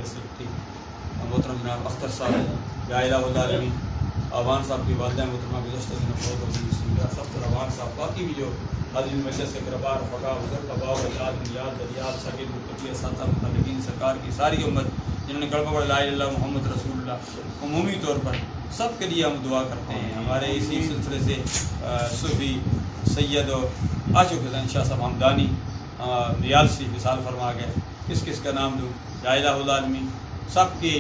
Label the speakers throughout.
Speaker 1: Secretary मोहतरम जनाब अख्तर साहब, या इलाही आवान साहब की वालदा मोहतरमा गुज़श्ता दिनों बहुत होगी सख्त रवान साहब, बाकी भी जो हाजिर मजलिस के करबार फ़का वज़र कबाव अजाद नियात दरियात शकील मुक़द्दस साता मुतल्लिक़ीन सरकार की सारी उम्मत जिन्होंने कलमा पढ़ा ला इलाहा इल्लल्लाह मुहम्मद रसूलुल्लाह, उमूमी तौर पर सब के लिए हम दुआ करते हैं। हमारे इसी सिलसिले से सूफी सैयद आशिक़ हुसैन शाह साहब हमदानी रियाल शरीफ विसाल फरमा गए, किस किस का नाम दूँ, या इलाहुल आलमीन सब की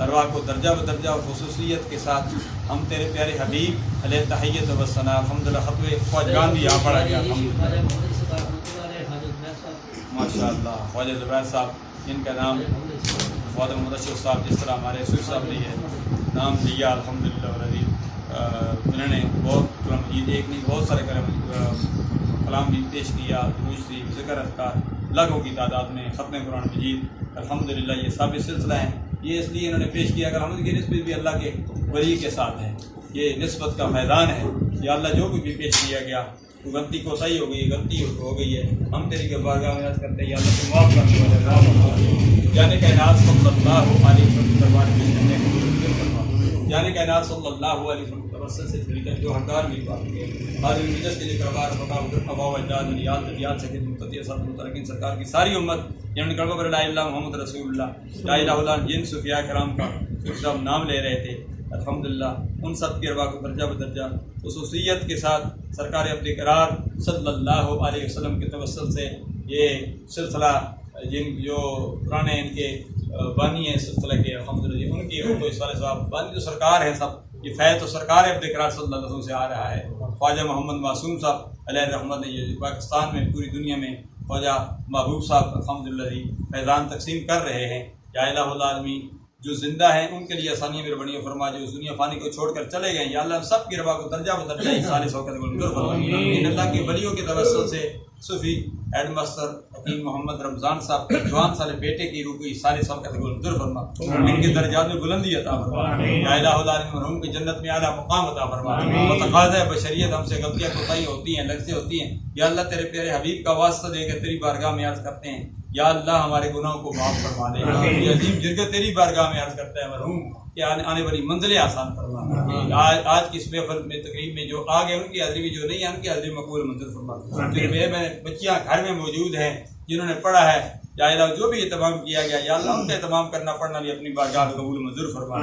Speaker 1: अरवाह को दर्जा ब दर्जा और खुसूसियत के साथ हम तेरे प्यारे हबीब अलैहि तहियत व सना अल्हम्दुलिल्लाह ख़त्वे ख्वाजगान भी यहाँ पढ़ा गया माशाअल्लाह। ख्वाजा ज़ुबैर साहब जिनका नाम ख्वाजा मुदस्सिर साहब, जिस तरह हमारे सूफ़ी साहब ने है नाम लिया अल्हम्दुलिल्लाह, उन्होंने बहुत कलाम मजीद एक नहीं बहुत सारे कलाम भी पेश किया, दुरूद शरीफ ज़िक्र अज़कार लाखों की तादाद में ख़त्म कुरान मजीद अल्हम्दुलिल्लाह। ये साबित सिलसिला है, ये इसलिए इन्होंने पेश किया अगर हम की निस्बत भी अल्लाह के वली के साथ है, ये निस्बत का मैदान है। या अल्लाह जो भी पेश किया गया तो गलती को सही हो गई, गलती हो गई है, हम तेरी के बारगाह में अर्ज़ करते हैं या अल्लाह से माफ़ कर, यानी कायनात सल्लल्लाहु अलैहि वसल्लम दरबार में यानी कायनात सल्लल्लाहु अलैहि वसल्लम तवस्सुल से तरीका जो हक़दार मेरी बात है हाज़िर मजलिस के लिए करबार फ़का अबाव अजदाद नियात दरियात शकील मुक़द्दस साता मुतल्लिक़ीन सरकार की सारी उम्मत जिन्होंने कलमा पढ़ा ला इलाहा मुहम्मद रसूलुल्लाह, ला इलाहा इल्लल्लाह, जिन सूफिया कराम का सब नाम ले रहे थे अल्हम्दुलिल्लाह, उन सब की अरवाह को दर्जा ब दर्जा खुसूसियत के साथ सरकार अपने करार सल्लल्लाहु अलैहि वसल्लम के तवस्सुल से ये सिलसिला जिन जो पुराने इनके बानी है सिलसिला के अल्हम्दुलिल्लाह उनकी तो इस वाले साहब बानी जो सरकार है सब ये फैज़ तो सरकार अपने करार सल्लल्लाहु अलैहि वसल्लम से आ रहा है। ख्वाजा मोहम्मद मासूम साहब अलैहि रहमत ने ये पाकिस्तान में पूरी दुनिया में ख्वाजा महबूब साहब अल्हम्दुलिल्लाह फैज़ान तकसीम कर रहे हैं। या इलाहुल आलमीन जो ज़िंदा हैं उनके लिए आसानियाँ मेहरबानी फरमा, जो इस दुनिया फ़ानी को छोड़कर चले गए या अल्लाह सब की रवा को दर्जा ब दर्जा साले सौकत इन अल्लाह के वलियों के तवस्सुल से सूफी हेड मास्टर हकीम मोहम्मद रमज़ान साहब जवान साले बेटे की रूह को साले सौकत मंजूर फरमा, इनके दर्जात में बुलंदी अता फरमा, या इलाहुल आलमीन मरहूम की जन्नत में आला मुकाम अता फरमा। तक़ाज़ा बशरियत हमसे गलतियाँ कोताही होती हैं, लफ्ज़ें होती हैं, या अल्लाह तेरे प्यारे हबीब का वास्ता देकर तेरी बारगाह में अर्ज़ करते हैं या अल्लाह हमारे गुनाहों को माफ़ फरमा दे। ये अजीम जिरग तेरी बारगाह में अर्ज़ करता है मरहूम कि आने वाली मंजिलें आसान फरमा। आज की इस महफ़िल में तकरीब में जो आ गए उनकी हाज़िरी भी, जो नहीं है उनकी हाज़िरी मकबूल मंजूर फरमा। जो मेरे बच्चियाँ घर में मौजूद हैं जिन्होंने पढ़ा है या जो भी एहतमाम किया गया या अल्लाह उनका एहतमाम करना पढ़ना भी अपनी बारगाह में कबूल मंजूर फरमा।